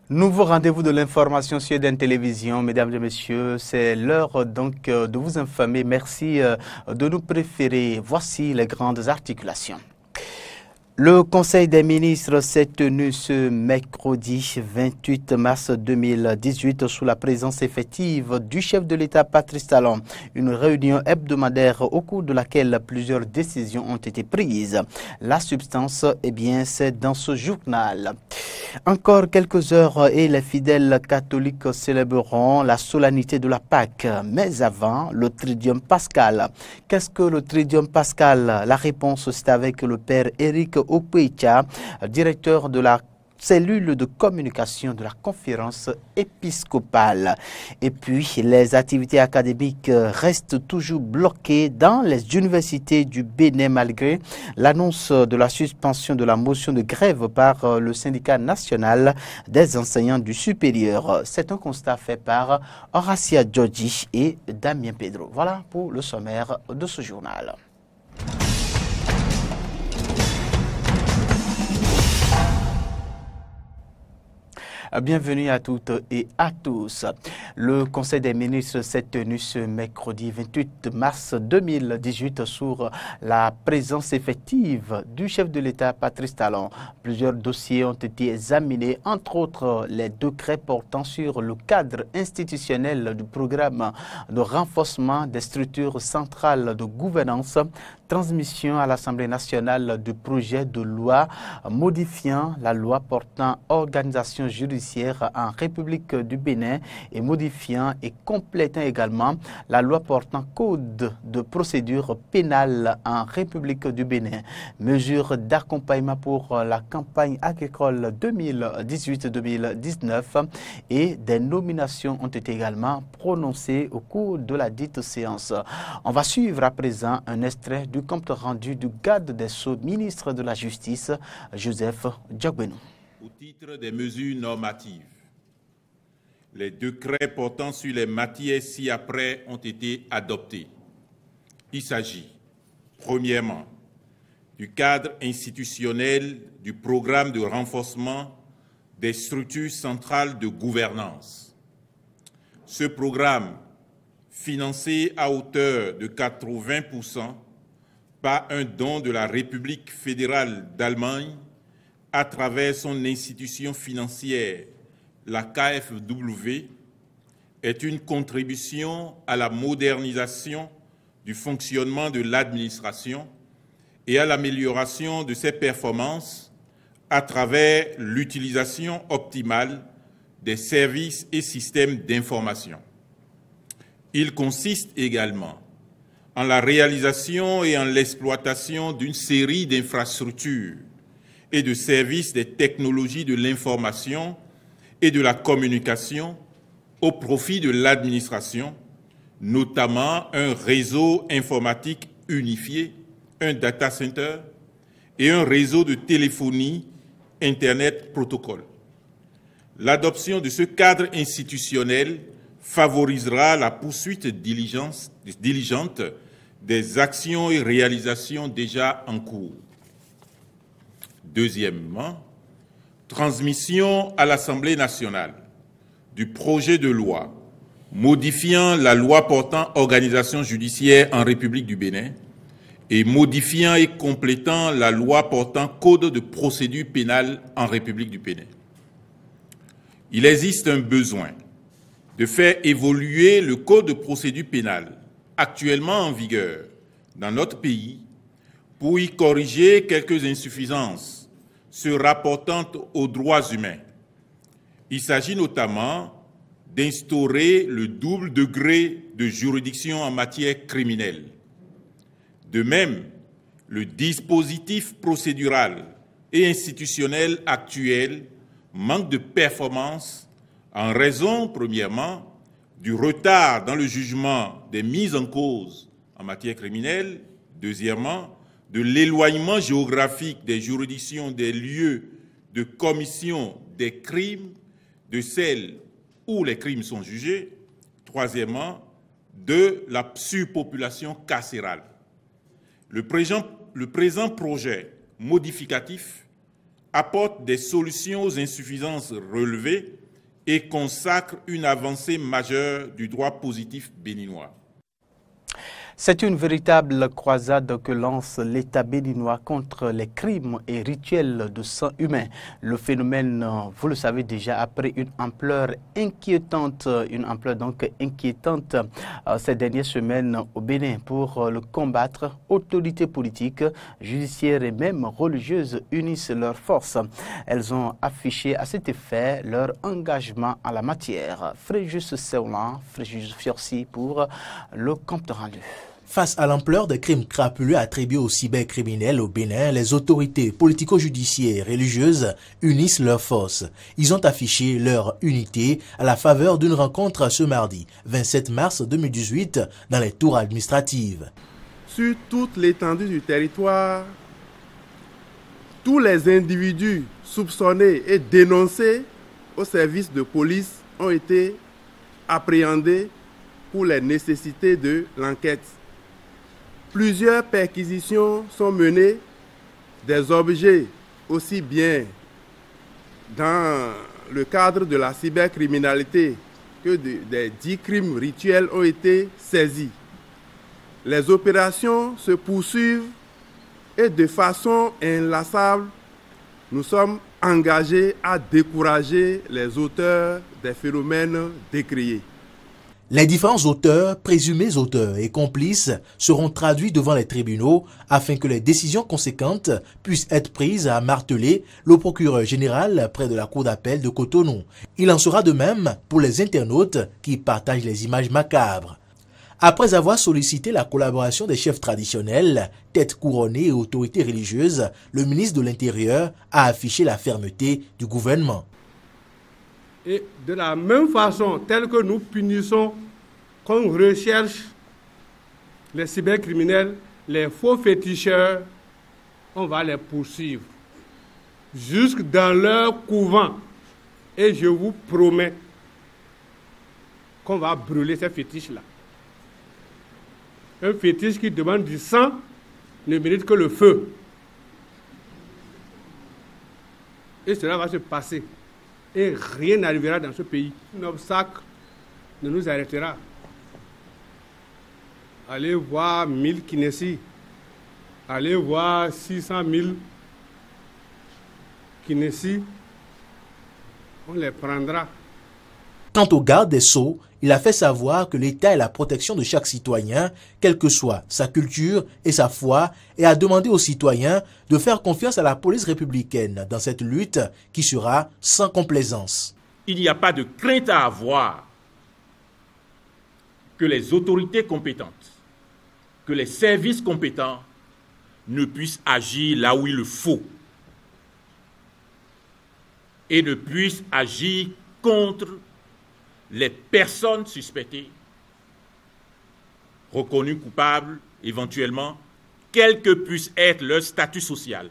Nouveau rendez-vous de l'information sur EDN Télévision, mesdames et messieurs, c'est l'heure donc de vous informer. Merci de nous préférer. Voici les grandes articulations. Le Conseil des ministres s'est tenu ce mercredi 28 mars 2018 sous la présence effective du chef de l'État Patrice Talon. Une réunion hebdomadaire au cours de laquelle plusieurs décisions ont été prises. La substance, c'est dans ce journal. Encore quelques heures et les fidèles catholiques célébreront la solennité de la Pâque. Mais avant, le Tridium pascal. Qu'est-ce que le Tridium pascal? La réponse, c'est avec le père Éric Okwecha, directeur de la cellule de communication de la conférence épiscopale. Et puis, les activités académiques restent toujours bloquées dans les universités du Bénin malgré l'annonce de la suspension de la motion de grève par le syndicat national des enseignants du supérieur. C'est un constat fait par Horacia Djodji et Damien Pedro. Voilà pour le sommaire de ce journal. Bienvenue à toutes et à tous. Le Conseil des ministres s'est tenu ce mercredi 28 mars 2018 sur la présence effective du chef de l'État Patrice Talon. Plusieurs dossiers ont été examinés, entre autres les décrets portant sur le cadre institutionnel du programme de renforcement des structures centrales de gouvernance, transmission à l'Assemblée nationale du projet de loi modifiant la loi portant organisation judiciaire en République du Bénin et modifiant et complétant également la loi portant code de procédure pénale en République du Bénin. Mesures d'accompagnement pour la campagne agricole 2018-2019 et des nominations ont été également prononcées au cours de la dite séance. On va suivre à présent un extrait du compte rendu du garde des Sceaux, ministre de la Justice, Joseph Djogbenou. Au titre des mesures normatives, les décrets portant sur les matières ci-après ont été adoptés. Il s'agit, premièrement, du cadre institutionnel du programme de renforcement des structures centrales de gouvernance. Ce programme, financé à hauteur de 80% par un don de la République fédérale d'Allemagne à travers son institution financière, la KfW, est une contribution à la modernisation du fonctionnement de l'administration et à l'amélioration de ses performances à travers l'utilisation optimale des services et systèmes d'information. Il consiste également en la réalisation et en l'exploitation d'une série d'infrastructures et de services des technologies de l'information et de la communication au profit de l'administration, notamment un réseau informatique unifié, un data center et un réseau de téléphonie Internet protocole. L'adoption de ce cadre institutionnel favorisera la poursuite diligente des actions et réalisations déjà en cours. Deuxièmement, transmission à l'Assemblée nationale du projet de loi modifiant la loi portant organisation judiciaire en République du Bénin et modifiant et complétant la loi portant code de procédure pénale en République du Bénin. Il existe un besoin de faire évoluer le code de procédure pénale actuellement en vigueur dans notre pays pour y corriger quelques insuffisances se rapportant aux droits humains. Il s'agit notamment d'instaurer le double degré de juridiction en matière criminelle. De même, le dispositif procédural et institutionnel actuel manque de performance en raison, premièrement, du retard dans le jugement des mises en cause en matière criminelle, deuxièmement, de l'éloignement géographique des juridictions des lieux de commission des crimes, de celles où les crimes sont jugés, troisièmement, de la surpopulation carcérale. Le présent projet modificatif apporte des solutions aux insuffisances relevées et consacre une avancée majeure du droit positif béninois. C'est une véritable croisade que lance l'État béninois contre les crimes et rituels de sang humain. Le phénomène, vous le savez déjà, a pris une ampleur inquiétante, ces dernières semaines au Bénin. Pour le combattre, autorités politiques, judiciaires et même religieuses unissent leurs forces. Elles ont affiché à cet effet leur engagement en la matière. Fréjus Seulan, Fréjus Fiorci pour le compte rendu. Face à l'ampleur des crimes crapuleux attribués aux cybercriminels au Bénin, les autorités politico-judiciaires et religieuses unissent leurs forces. Ils ont affiché leur unité à la faveur d'une rencontre ce mardi, 27 mars 2018, dans les tours administratives. Sur toute l'étendue du territoire, tous les individus soupçonnés et dénoncés au service de police ont été appréhendés pour les nécessités de l'enquête. Plusieurs perquisitions sont menées, des objets aussi bien dans le cadre de la cybercriminalité que des 10 crimes rituels ont été saisis. Les opérations se poursuivent et de façon inlassable, nous sommes engagés à décourager les auteurs des phénomènes décriés. Les différents auteurs, présumés auteurs et complices seront traduits devant les tribunaux afin que les décisions conséquentes puissent être prises, a martelé le procureur général près de la cour d'appel de Cotonou. Il en sera de même pour les internautes qui partagent les images macabres. Après avoir sollicité la collaboration des chefs traditionnels, têtes couronnées et autorités religieuses, le ministre de l'Intérieur a affiché la fermeté du gouvernement. Et de la même façon, telle que nous punissons, qu'on recherche les cybercriminels, les faux féticheurs, on va les poursuivre jusque dans leur couvent. Et je vous promets qu'on va brûler ces fétiches-là. Un fétiche qui demande du sang ne mérite que le feu. Et cela va se passer. Et rien n'arrivera dans ce pays. Un obstacle ne nous arrêtera. Allez voir 1000 Kinési. Allez voir 600 000 Kinési. On les prendra. Quant au garde des Sceaux, il a fait savoir que l'État est la protection de chaque citoyen, quelle que soit sa culture et sa foi, et a demandé aux citoyens de faire confiance à la police républicaine dans cette lutte qui sera sans complaisance. Il n'y a pas de crainte à avoir que les autorités compétentes, que les services compétents ne puissent agir là où il le faut et ne puissent agir contre les personnes suspectées, reconnues coupables éventuellement, quel que puisse être leur statut social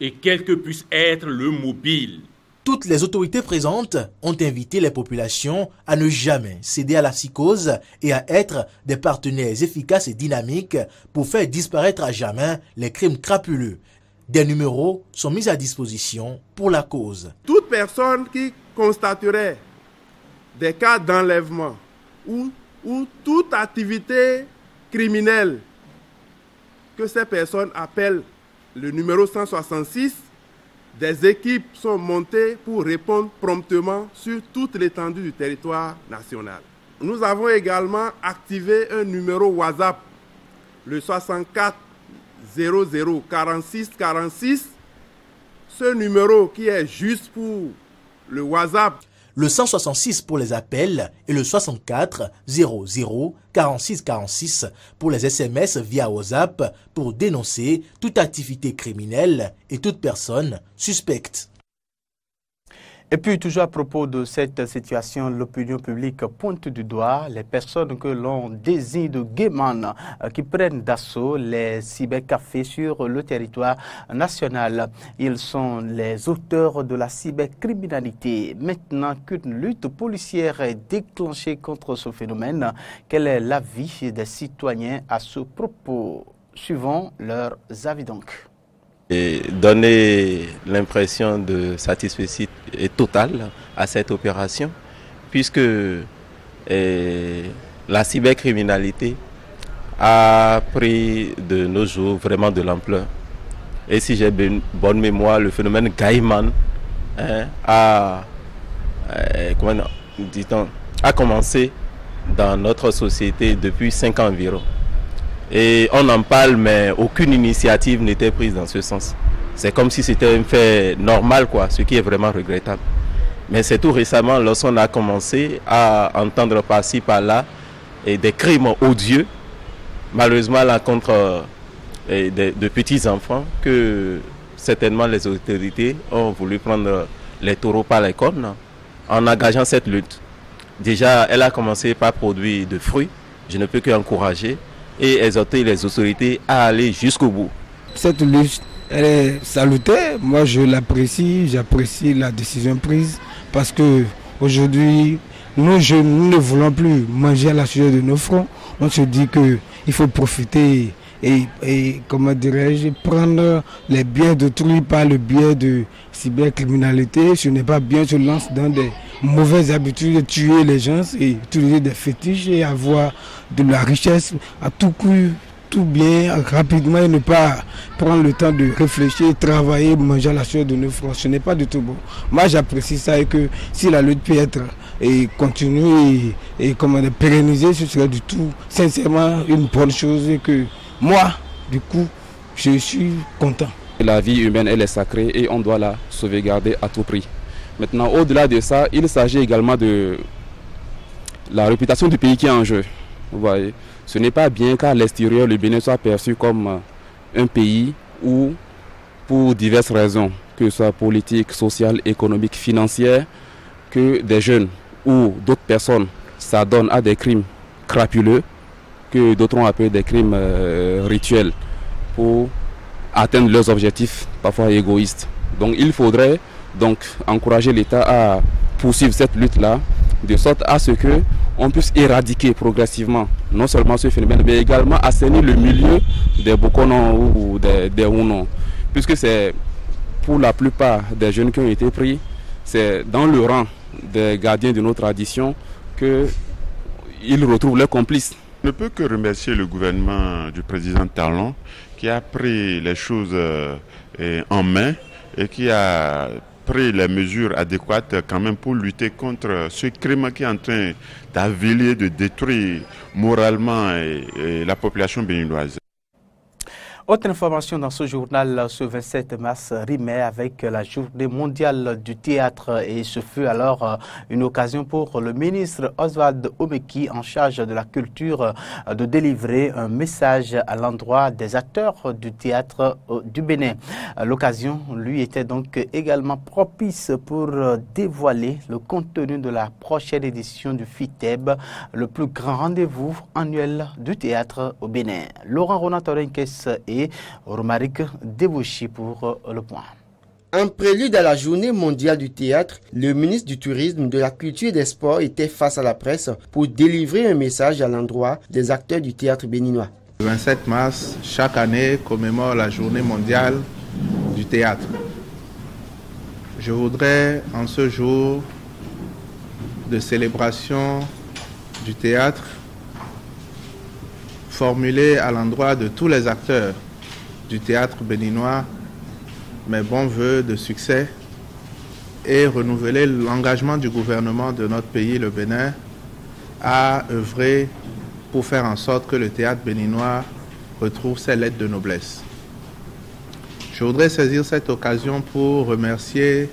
et quel que puisse être le mobile. Toutes les autorités présentes ont invité les populations à ne jamais céder à la psychose et à être des partenaires efficaces et dynamiques pour faire disparaître à jamais les crimes crapuleux. Des numéros sont mis à disposition pour la cause. Toute personne qui constaterait des cas d'enlèvement ou toute activité criminelle que ces personnes appellent le numéro 166, des équipes sont montées pour répondre promptement sur toute l'étendue du territoire national. Nous avons également activé un numéro WhatsApp, le 64 00 46 46. Ce numéro qui est juste pour le WhatsApp. Le 166 pour les appels et le 64 00 46 46 pour les SMS via WhatsApp pour dénoncer toute activité criminelle et toute personne suspecte. Et puis, toujours à propos de cette situation, l'opinion publique pointe du doigt les personnes que l'on désigne de guet-man qui prennent d'assaut les cybercafés sur le territoire national. Ils sont les auteurs de la cybercriminalité. Maintenant qu'une lutte policière est déclenchée contre ce phénomène, quel est l'avis des citoyens à ce propos? Suivons leurs avis donc. Et donner l'impression de satisfaction totale à cette opération, puisque la cybercriminalité a pris de nos jours vraiment de l'ampleur. Et si j'ai bonne mémoire, le phénomène Gaiman a commencé dans notre société depuis 5 ans environ. Et on en parle, mais aucune initiative n'était prise dans ce sens. C'est comme si c'était un fait normal, quoi, ce qui est vraiment regrettable. Mais c'est tout récemment, lorsqu'on a commencé à entendre par-ci, par-là, des crimes odieux, malheureusement à l'encontre de petits enfants, que certainement les autorités ont voulu prendre les taureaux par les cornes en engageant cette lutte. Déjà, elle a commencé par produire de fruits. Je ne peux qu'encourager et exhorter les autorités à aller jusqu'au bout. Cette lutte, elle est salutaire. Moi, je l'apprécie, j'apprécie la décision prise parce que aujourd'hui, nous jeunes, nous ne voulons plus manger à la sueur de nos fronts. On se dit qu'il faut profiter et comment dirais-je, prendre les biens d'autrui par le biais de cybercriminalité. Ce n'est pas bien, se lance dans des mauvaises habitudes de tuer les gens et utiliser des fétiches et avoir de la richesse à tout coup, tout bien, rapidement et ne pas prendre le temps de réfléchir, travailler, manger à la sueur de nos fronts. Ce n'est pas du tout bon. Moi j'apprécie ça et que si la lutte peut être et continuer et comment pérenniser, ce serait du tout sincèrement une bonne chose et que moi, du coup, je suis content. La vie humaine, elle est sacrée et on doit la sauvegarder à tout prix. Maintenant, au-delà de ça, il s'agit également de la réputation du pays qui est en jeu. Vous voyez, ce n'est pas bien qu'à l'extérieur, le Bénin soit perçu comme un pays où, pour diverses raisons, que ce soit politique, sociale, économique, financière, que des jeunes ou d'autres personnes s'adonnent à des crimes crapuleux, que d'autres ont appelé des crimes rituels pour atteindre leurs objectifs, parfois égoïstes. Donc il faudrait donc encourager l'État à poursuivre cette lutte-là, de sorte à ce qu'on puisse éradiquer progressivement non seulement ce phénomène, mais également assainir le milieu des Bokonon ou des Ounon. Puisque c'est pour la plupart des jeunes qui ont été pris, c'est dans le rang des gardiens de nos traditions qu'ils retrouvent leurs complices. Je ne peux que remercier le gouvernement du président Talon qui a pris les choses en main et qui a pris les mesures adéquates quand même pour lutter contre ce crime qui est en train d'aviler, de détruire moralement la population béninoise. Autre information dans ce journal, ce 27 mars rimait avec la journée mondiale du théâtre et ce fut alors une occasion pour le ministre Oswald Omeki en charge de la culture de délivrer un message à l'endroit des acteurs du théâtre du Bénin. L'occasion lui était donc également propice pour dévoiler le contenu de la prochaine édition du FITEB, le plus grand rendez-vous annuel du théâtre au Bénin. Laurent Ronatorenkes et Romaric Debouchi pour le point. En prélude à la journée mondiale du théâtre, le ministre du Tourisme, de la Culture et des Sports était face à la presse pour délivrer un message à l'endroit des acteurs du théâtre béninois. Le 27 mars, chaque année, commémore la journée mondiale du théâtre. Je voudrais, en ce jour de célébration du théâtre, formuler à l'endroit de tous les acteurs du théâtre béninois mes bons voeux de succès et renouveler l'engagement du gouvernement de notre pays, le Bénin, à œuvrer pour faire en sorte que le théâtre béninois retrouve ses lettres de noblesse. Je voudrais saisir cette occasion pour remercier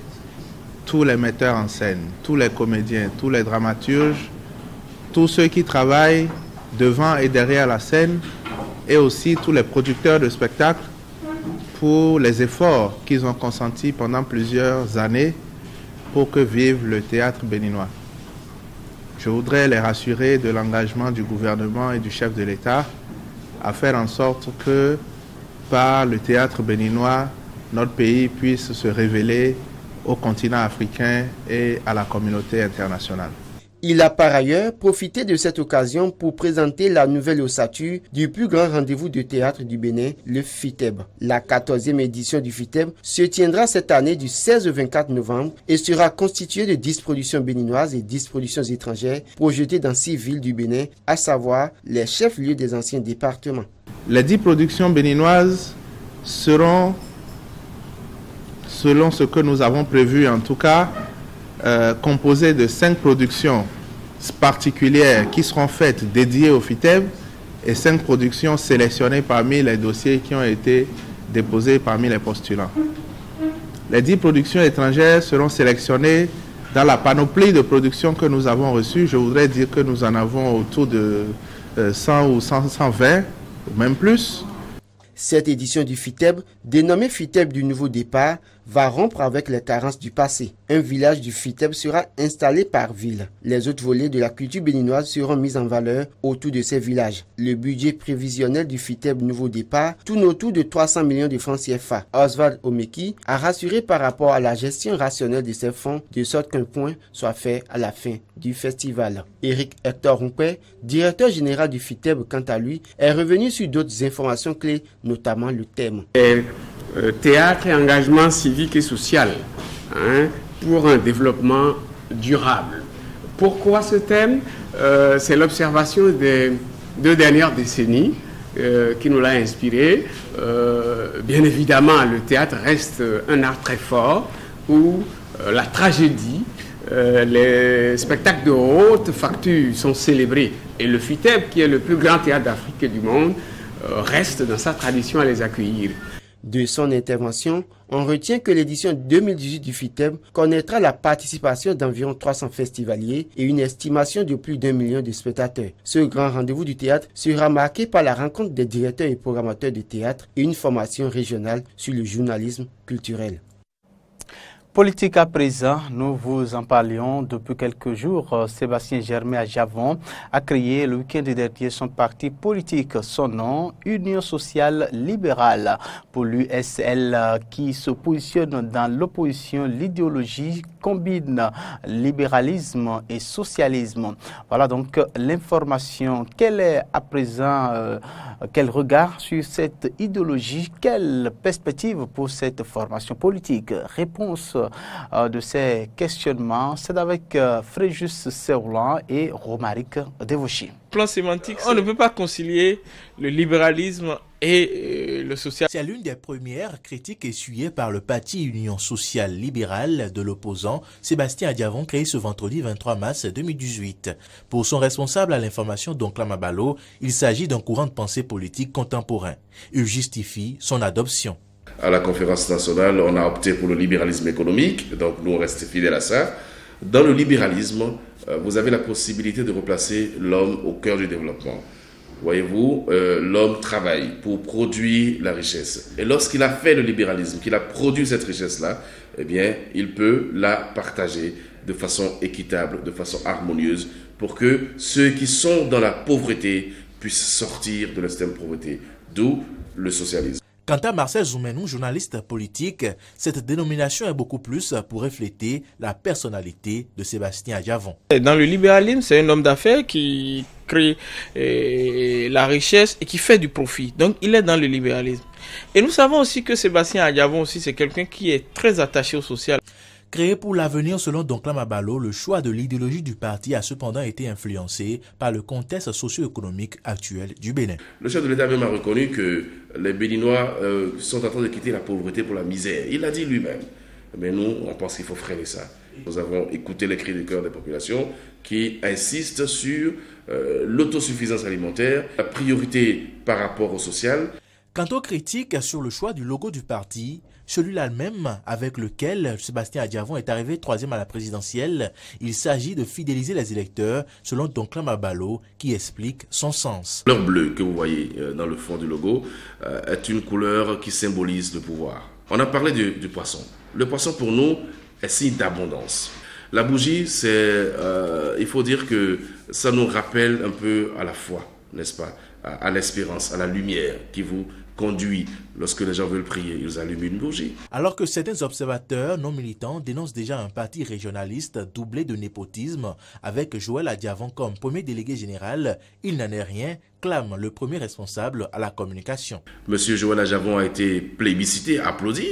tous les metteurs en scène, tous les comédiens, tous les dramaturges, tous ceux qui travaillent devant et derrière la scène, et aussi tous les producteurs de spectacles pour les efforts qu'ils ont consentis pendant plusieurs années pour que vive le théâtre béninois. Je voudrais les rassurer de l'engagement du gouvernement et du chef de l'État à faire en sorte que par le théâtre béninois, notre pays puisse se révéler au continent africain et à la communauté internationale. Il a par ailleurs profité de cette occasion pour présenter la nouvelle ossature du plus grand rendez-vous de théâtre du Bénin, le FITEB. La 14e édition du FITEB se tiendra cette année du 16 au 24 novembre et sera constituée de 10 productions béninoises et 10 productions étrangères projetées dans 6 villes du Bénin, à savoir les chefs-lieux des anciens départements. Les 10 productions béninoises seront, selon ce que nous avons prévu en tout cas, composées de 5 productions particulières qui seront faites dédiées au FITEB et 5 productions sélectionnées parmi les dossiers qui ont été déposés parmi les postulants. Les 10 productions étrangères seront sélectionnées dans la panoplie de productions que nous avons reçues. Je voudrais dire que nous en avons autour de 100 ou 120, ou même plus. Cette édition du FITEB, dénommée FITEB du nouveau départ, va rompre avec les carences du passé. Un village du FITEB sera installé par ville. Les autres volets de la culture béninoise seront mis en valeur autour de ces villages. Le budget prévisionnel du FITEB nouveau départ tourne autour de 300 millions de francs CFA. Oswald Omeki a rassuré par rapport à la gestion rationnelle de ces fonds, de sorte qu'un point soit fait à la fin du festival. Eric Hector Rumpé, directeur général du FITEB, quant à lui, est revenu sur d'autres informations clés, notamment le thème. Théâtre et engagement civique et social pour un développement durable. Pourquoi ce thème? C'est l'observation des 2 dernières décennies qui nous l'a inspiré. Bien évidemment, le théâtre reste un art très fort où la tragédie, les spectacles de haute facture sont célébrés. Et le FITEB, qui est le plus grand théâtre d'Afrique et du monde, reste dans sa tradition à les accueillir. De son intervention, on retient que l'édition 2018 du FITEB connaîtra la participation d'environ 300 festivaliers et une estimation de plus d'1 million de spectateurs. Ce grand rendez-vous du théâtre sera marqué par la rencontre des directeurs et programmateurs de théâtre et une formation régionale sur le journalisme culturel. Politique à présent, nous vous en parlions depuis quelques jours. Sébastien Germain à Javon a créé le week-end dernier son parti politique. Son nom, Union sociale libérale. Pour l'USL qui se positionne dans l'opposition, l'idéologie combine libéralisme et socialisme. Voilà donc l'information. Quel est à présent, quel regard sur cette idéologie, quelle perspective pour cette formation politique? Réponse de ces questionnements, c'est avec Fréjus Serlan et Romaric Devouchi. Plan sémantique, on ne peut pas concilier le libéralisme et le social. C'est l'une des premières critiques essuyées par le parti Union sociale libérale de l'opposant Sébastien Adiavon, créé ce vendredi 23 mars 2018. Pour son responsable à l'information, Doncla Mabalo, il s'agit d'un courant de pensée politique contemporain. Il justifie son adoption. À la conférence nationale, on a opté pour le libéralisme économique, donc nous on reste fidèles à ça. Dans le libéralisme, vous avez la possibilité de replacer l'homme au cœur du développement. Voyez-vous, l'homme travaille pour produire la richesse. Et lorsqu'il a fait le libéralisme, qu'il a produit cette richesse-là, eh bien, il peut la partager de façon équitable, de façon harmonieuse, pour que ceux qui sont dans la pauvreté puissent sortir de l'extrême pauvreté, d'où le socialisme. Quant à Marcel Zoumenou, journaliste politique, cette dénomination est beaucoup plus pour refléter la personnalité de Sébastien Adiavon. Dans le libéralisme, c'est un homme d'affaires qui crée la richesse et qui fait du profit. Donc, il est dans le libéralisme. Et nous savons aussi que Sébastien Adiavon aussi, c'est quelqu'un qui est très attaché au social. Créé pour l'avenir selon Doncla Mabalo, le choix de l'idéologie du parti a cependant été influencé par le contexte socio-économique actuel du Bénin. Le chef de l'État même a reconnu que les Béninois sont en train de quitter la pauvreté pour la misère. Il l'a dit lui-même. Mais nous, on pense qu'il faut freiner ça. Nous avons écouté les cris du cœur des populations qui insistent sur l'autosuffisance alimentaire, la priorité par rapport au social. Quant aux critiques sur le choix du logo du parti, celui-là même avec lequel Sébastien Adiavon est arrivé 3e à la présidentielle, il s'agit de fidéliser les électeurs selon Doncla Mabalo qui explique son sens. La couleur bleue que vous voyez dans le fond du logo est une couleur qui symbolise le pouvoir. On a parlé du poisson. Le poisson pour nous est signe d'abondance. La bougie, il faut dire que ça nous rappelle un peu à la foi, n'est-ce pas, à l'espérance, à la lumière qui vous conduit, lorsque les gens veulent prier, ils allument une bougie. Alors que certains observateurs non militants dénoncent déjà un parti régionaliste doublé de népotisme avec Joël Adiavon comme premier délégué général, il n'en est rien, clame le premier responsable à la communication. Monsieur Joël Adiavon a été plébiscité, applaudi,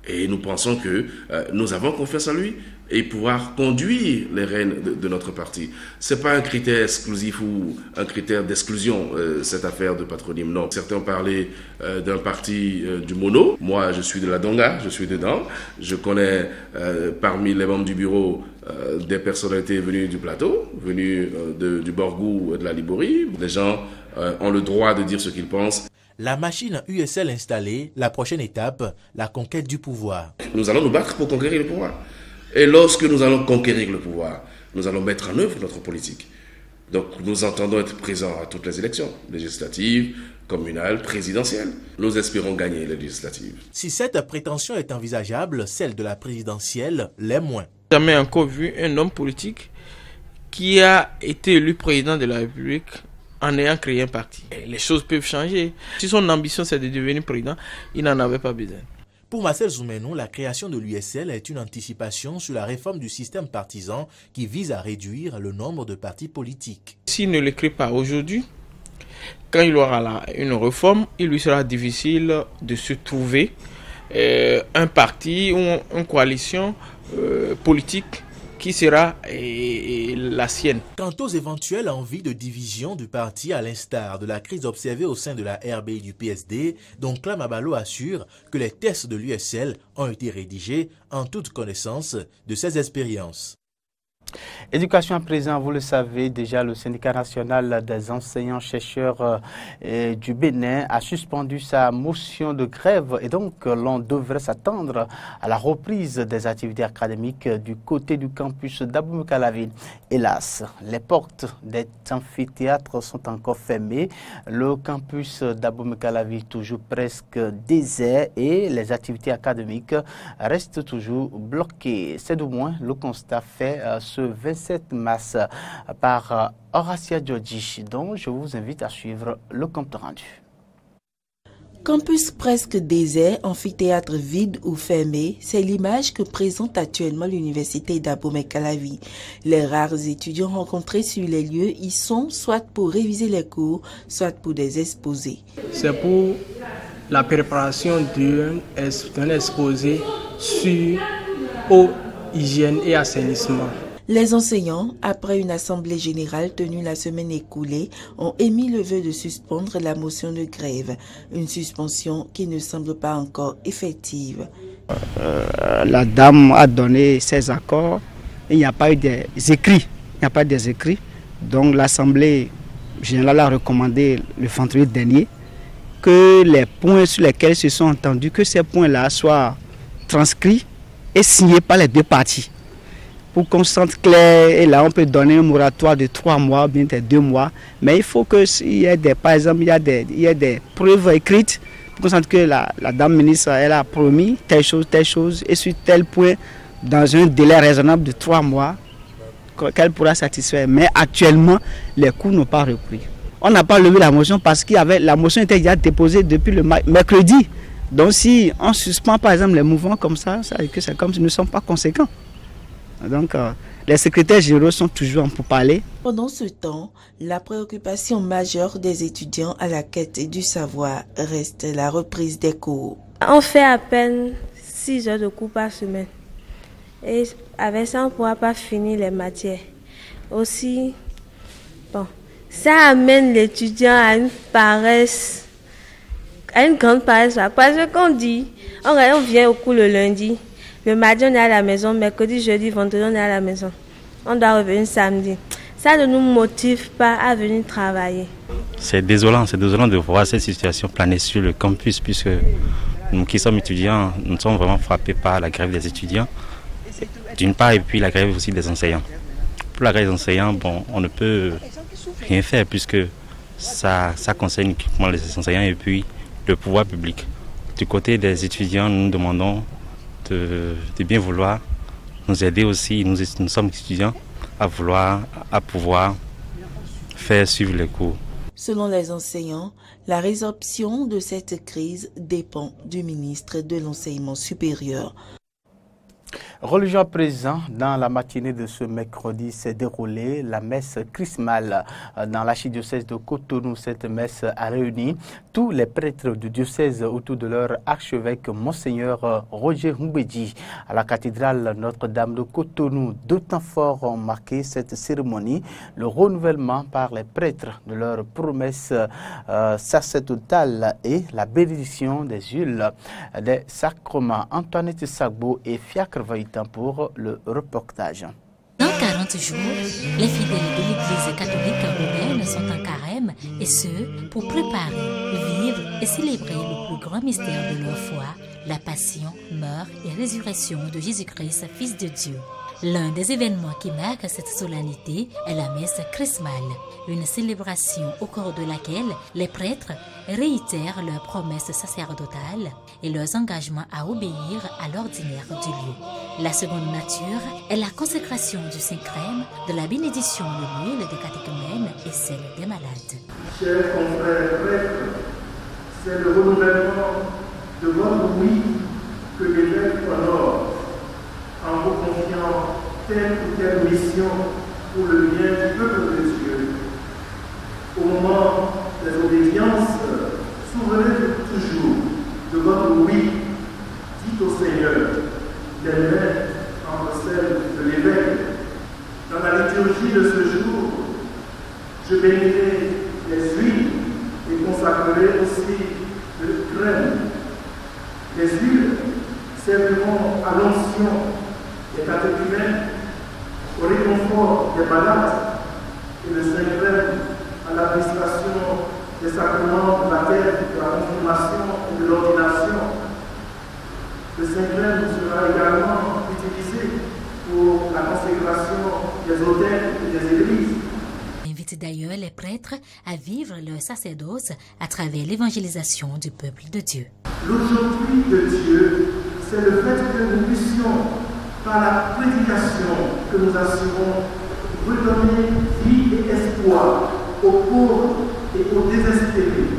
et nous pensons que nous avons confiance en lui et pouvoir conduire les rênes de notre parti. Ce n'est pas un critère exclusif ou un critère d'exclusion, cette affaire de patronyme, non. Certains ont parlé d'un parti du Mono. Moi, je suis de la Donga, je suis dedans. Je connais parmi les membres du bureau des personnalités venues du plateau, venues du Borgou et de la Liborie. Les gens ont le droit de dire ce qu'ils pensent. La machine USL installée, la prochaine étape, la conquête du pouvoir. Nous allons nous battre pour conquérir le pouvoir. Et lorsque nous allons conquérir le pouvoir, nous allons mettre en œuvre notre politique. Donc nous entendons être présents à toutes les élections, législatives, communales, présidentielles. Nous espérons gagner les législatives. Si cette prétention est envisageable, celle de la présidentielle l'est moins. Jamais encore vu un homme politique qui a été élu président de la République en ayant créé un parti. Et les choses peuvent changer. Si son ambition c'est de devenir président, il n'en avait pas besoin. Pour Marcel Zoumenou, la création de l'USL est une anticipation sur la réforme du système partisan qui vise à réduire le nombre de partis politiques. S'il ne l'écrit pas aujourd'hui, quand il aura une réforme, il lui sera difficile de se trouver un parti ou une coalition politique qui sera la sienne. Quant aux éventuelles envies de division du parti à l'instar de la crise observée au sein de la RBI du PSD, dont Clam Abalo assure que les tests de l'USL ont été rédigés en toute connaissance de ces expériences. Éducation à présent, vous le savez déjà, le syndicat national des enseignants-chercheurs du Bénin a suspendu sa motion de grève et donc l'on devrait s'attendre à la reprise des activités académiques du côté du campus d'Abomey-Calavi. Hélas, les portes des amphithéâtres sont encore fermées, le campus d'Abomey-Calavi toujours presque désert et les activités académiques restent toujours bloquées. C'est du moins le constat fait ce 27 mars par Horacia Djodji, dont je vous invite à suivre le compte rendu. Campus presque désert, amphithéâtre vide ou fermé, c'est l'image que présente actuellement l'université d'Abomey-Calavi. Les rares étudiants rencontrés sur les lieux y sont soit pour réviser les cours, soit pour des exposés. C'est pour la préparation d'un exposé sur eau, hygiène et assainissement. Les enseignants, après une assemblée générale tenue la semaine écoulée, ont émis le vœu de suspendre la motion de grève, une suspension qui ne semble pas encore effective. La dame a donné ses accords, il n'y a pas eu des écrits, donc l'assemblée générale a recommandé le vendredi dernier que les points sur lesquels ils se sont entendus, que ces points-là soient transcrits et signés par les deux parties. Pour qu'on se sente clair, et là on peut donner un moratoire de 3 mois, bien de 2 mois, mais il faut qu'il y ait par exemple, il y a des preuves écrites, pour qu'on sente que la dame ministre, elle a promis telle chose, et sur tel point, dans un délai raisonnable de 3 mois, qu'elle pourra satisfaire. Mais actuellement, les cours n'ont pas repris. On n'a pas levé la motion parce que la motion était déjà déposée depuis le mercredi. Donc si on suspend par exemple les mouvements comme ça, ça veut dire que c'est comme si nous ne sommes pas conséquents. Donc, les secrétaires généraux sont toujours en pourparlers. Pendant ce temps, la préoccupation majeure des étudiants à la quête du savoir reste la reprise des cours. On fait à peine 6 heures de cours par semaine. Et avec ça, on ne pourra pas finir les matières. Aussi, bon, ça amène l'étudiant à une paresse, à une grande paresse. Parce qu'on dit, on vient au cours le lundi. Le mardi, on est à la maison. Mercredi, jeudi, vendredi, on est à la maison. On doit revenir samedi. Ça ne nous motive pas à venir travailler. C'est désolant de voir cette situation planer sur le campus, puisque nous qui sommes étudiants, nous sommes vraiment frappés par la grève des étudiants, d'une part, et puis la grève aussi des enseignants. Pour la grève des enseignants, bon, on ne peut rien faire, puisque ça concerne uniquement les enseignants et puis le pouvoir public. Du côté des étudiants, nous demandons de bien vouloir nous aider aussi, nous sommes étudiants, à pouvoir faire suivre les cours. Selon les enseignants, la résorption de cette crise dépend du ministre de l'Enseignement supérieur. Religion à présent, dans la matinée de ce mercredi s'est déroulée la messe chrismale dans l'archidiocèse de Cotonou. Cette messe a réuni tous les prêtres du diocèse autour de leur archevêque Monseigneur Roger Mbedji à la cathédrale Notre-Dame de Cotonou. Deux temps forts ont marqué cette cérémonie, le renouvellement par les prêtres de leurs promesses sacerdotales et la bénédiction des huiles des sacrements. Antoinette Sagbo et Fiacre Vaïtan pour le reportage. Dans 40 jours, les fidèles de l'Église catholique romaine sont en carême, et ce, pour préparer, vivre et célébrer le plus grand mystère de leur foi, la passion, mort et résurrection de Jésus-Christ, Fils de Dieu. L'un des événements qui marque cette solennité est la messe chrismale, une célébration au cours de laquelle les prêtres réitèrent leurs promesses sacerdotales et leurs engagements à obéir à l'ordinaire du lieu. La seconde nature est la consécration du Saint-Crème, de la bénédiction de l'huile des catéchumènes et celle des malades. Chers confrères prêtres, c'est le renouvellement de votre oui que l'évêque honore en vous confiant telle ou telle mission pour le bien du peuple de Dieu. Au moment des obédiences, souvenez toujours de votre oui, dites au Seigneur, les mains entre celles de l'évêque. Dans la liturgie de ce jour, je bénirai les huiles et consacrerai aussi le crème. Les huiles serviront à l'onction des catéchumènes, au réconfort des malades, et le Saint-Crème à l'administration des sacrements de la terre, de la confirmation et de l'ordination. Le Saint-Crème sera également utilisé pour la consécration des autels et des églises. Invite d'ailleurs les prêtres à vivre leur sacerdoce à travers l'évangélisation du peuple de Dieu. L'aujourd'hui de Dieu, c'est le fait que nous puissions, par la prédication que nous assurons, redonner vie et espoir aux pauvres et aux désespérés,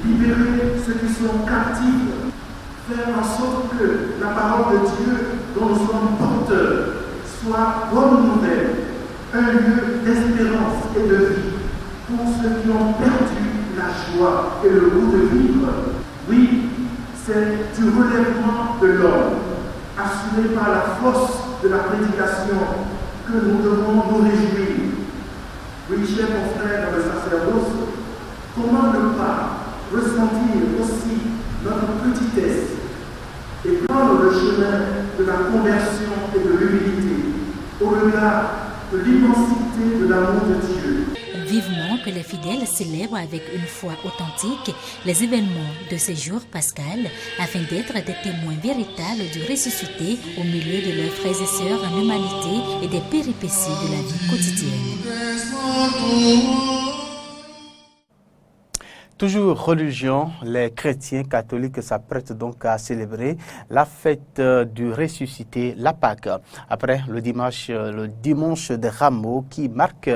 libérer ceux qui sont captifs, faire en sorte que la parole de Dieu dont nous sommes porteurs soit bonne nouvelle, un lieu d'espérance et de vie pour ceux qui ont perdu la joie et le goût de vivre. Oui, c'est du relèvement de l'homme, assuré par la force de la prédication, que nous devons nous réjouir. Oui, chers confrères dans le sacerdoce, comment ne pas ressentir aussi notre petitesse et prendre le chemin de la conversion et de l'humilité au regard de l'immensité de l'amour de Dieu. Vivement que les fidèles célèbrent avec une foi authentique les événements de ces jours pascal afin d'être des témoins véritables du ressuscité au milieu de leurs frères et sœurs en humanité et des péripéties de la vie quotidienne. Toujours religion, les chrétiens catholiques s'apprêtent donc à célébrer la fête du ressuscité, la Pâque. Après le dimanche de Rameaux qui marque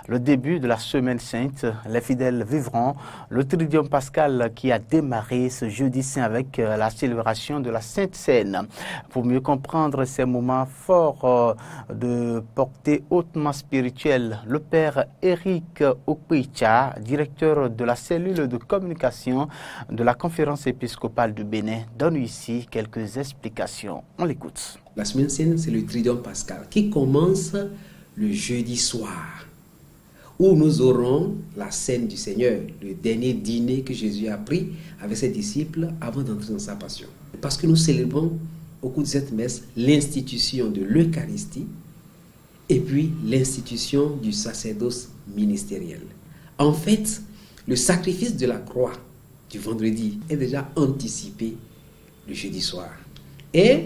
le début de la Semaine Sainte, les fidèles vivront le Triduum pascal qui a démarré ce jeudi saint avec la célébration de la Sainte Seine. Pour mieux comprendre ces moments forts de portée hautement spirituelle, le père Eric Okwicha, directeur de la cellule de communication de la conférence épiscopale du Bénin, donne ici quelques explications. On l'écoute. La Semaine Sainte, c'est le Triduum pascal qui commence le jeudi soir, où nous aurons la scène du Seigneur, le dernier dîner que Jésus a pris avec ses disciples avant d'entrer dans sa passion. Parce que nous célébrons au cours de cette messe l'institution de l'Eucharistie et puis l'institution du sacerdoce ministériel. En fait, le sacrifice de la croix du vendredi est déjà anticipé le jeudi soir. Et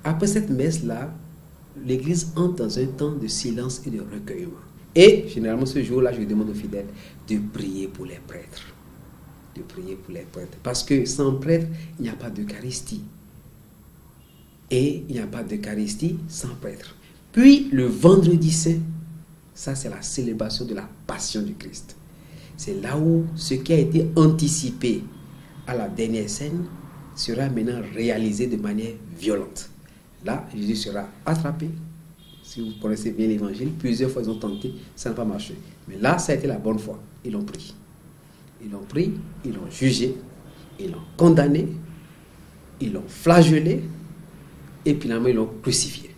après cette messe-là, l'Église entre dans un temps de silence et de recueillement. Et généralement ce jour-là, je demande aux fidèles de prier pour les prêtres. De prier pour les prêtres. Parce que sans prêtre, il n'y a pas d'Eucharistie. Et il n'y a pas d'Eucharistie sans prêtre. Puis le vendredi saint, ça c'est la célébration de la passion du Christ. C'est là où ce qui a été anticipé à la dernière scène sera maintenant réalisé de manière violente. Là, Jésus sera attrapé. Si vous connaissez bien l'évangile, plusieurs fois ils ont tenté, ça n'a pas marché. Mais là, ça a été la bonne foi. Ils l'ont pris. Ils l'ont pris, ils l'ont jugé, ils l'ont condamné, ils l'ont flagellé, et finalement ils l'ont crucifié.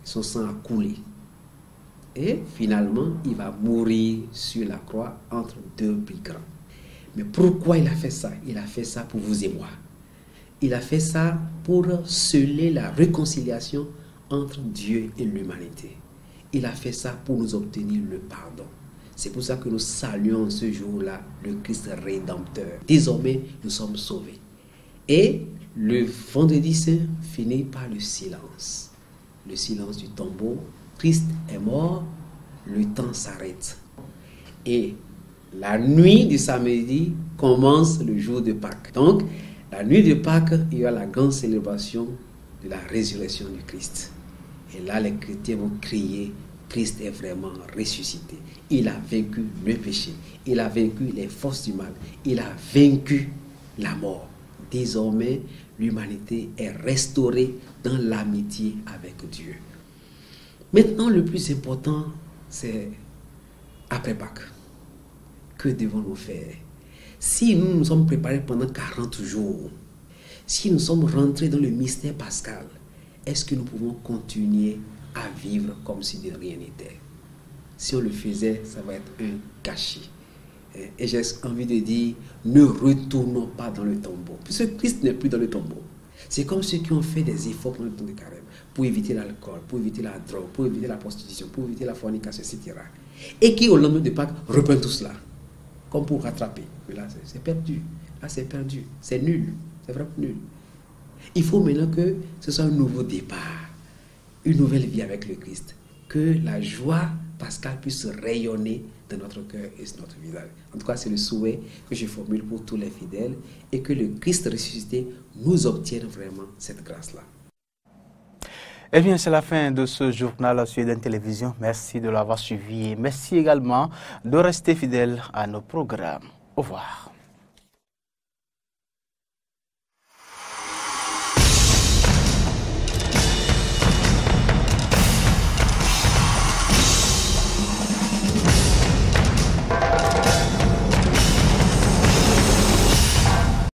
Son sang a coulé. Et finalement, il va mourir sur la croix entre deux brigands. Mais pourquoi il a fait ça? Il a fait ça pour vous et moi. Il a fait ça pour sceller la réconciliation entre Dieu et l'humanité. Il a fait ça pour nous obtenir le pardon. C'est pour ça que nous saluons ce jour-là le Christ rédempteur. Désormais, nous sommes sauvés. Et le vendredi saint finit par le silence. Le silence du tombeau. Christ est mort, le temps s'arrête. Et la nuit du samedi commence le jour de Pâques. Donc, la nuit de Pâques, il y a la grande célébration de la résurrection du Christ. Et là, les chrétiens vont crier, Christ est vraiment ressuscité. Il a vaincu le péché. Il a vaincu les forces du mal. Il a vaincu la mort. Désormais, l'humanité est restaurée dans l'amitié avec Dieu. Maintenant, le plus important, c'est après Pâques. Que devons-nous faire? Si nous nous sommes préparés pendant 40 jours, si nous sommes rentrés dans le mystère pascal, est-ce que nous pouvons continuer à vivre comme si de rien n'était? Si on le faisait, ça va être un gâchis. Et j'ai envie de dire, ne retournons pas dans le tombeau. Puisque Christ n'est plus dans le tombeau. C'est comme ceux qui ont fait des efforts pendant le temps de carême pour éviter l'alcool, pour éviter la drogue, pour éviter la prostitution, pour éviter la fornication, etc. Et qui, au lendemain de Pâques, reprennent tout cela. Comme pour rattraper. Mais là, c'est perdu. Là, c'est perdu. C'est nul. C'est vraiment nul. Il faut maintenant que ce soit un nouveau départ. Une nouvelle vie avec le Christ. Que la joie pascale puisse rayonner de notre cœur et sur notre visage. En tout cas, c'est le souhait que je formule pour tous les fidèles et que le Christ ressuscité nous obtienne vraiment cette grâce-là. Eh bien, c'est la fin de ce journal Suède Télévision. Merci de l'avoir suivi et merci également de rester fidèle à nos programmes. Au revoir.